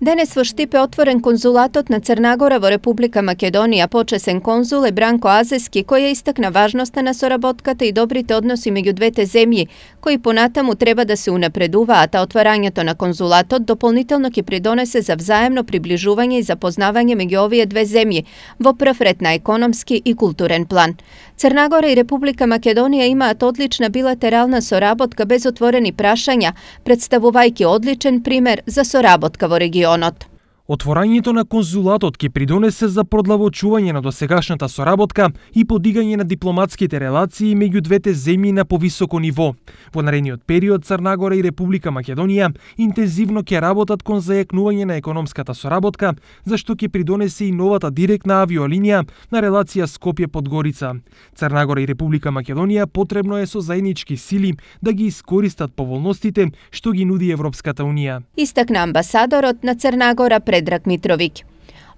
Денес во Штипе отворен конзулатот на Црнагора во Република Македонија. Почесен конзул е Бранко Азески, кој ја истакна важноста на соработката и добрите односи меѓу двете земји, кои понатаму треба да се унапредуваат, а отварањето на конзулатот дополнително ќе придонесе за взаемно приближување и запознавање меѓу овие две земји во прв ред на економски и културен план. Црнагора и Република Македонија имаат одлична билатерална соработка без отворени прашања, представувајќи одличен пример за соработка во регионот. Отворањето на конзулатот ќе придонесе за продлабочување на досегашната соработка и подигање на дипломатските релации меѓу двете земји на повисоко ниво. Во наредниот период Црнагора и Република Македонија интензивно ќе работат кон зајакнување на економската соработка, зашто ќе придонесе и новата директна авиолинија на релација Скопје-Подгорица. Црнагора и Република Македонија потребно е со заеднички сили да ги искористат поволностите што ги нуди Европската унија. Истакна амбасадорот на Црнагора Предраг Митровиќ.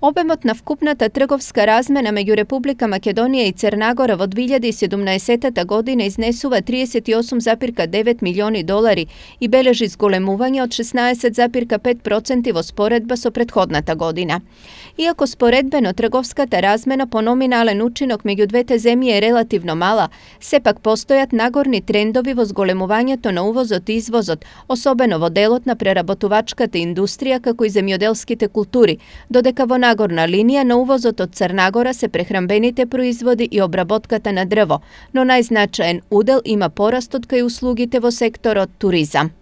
Обемот на вкупната трговска размена меѓу Република Македонија и Црнагора во 2017 година изнесува 38,9 милиони долари и бележи зголемување од 16,5% во споредба со претходната година. Иако споредбено трговската размена по номинален учинок меѓу двете земји е релативно мала, сепак постојат нагорни трендови во зголемувањето на увозот и извозот, особено во делот на преработувачката индустрија како и земјоделските култури, додека во нагорна линија на увозот од Црнагора се прехранбените производи и обработката на дрво, но најзначаен удел има порастот кај услугите во секторот туризам.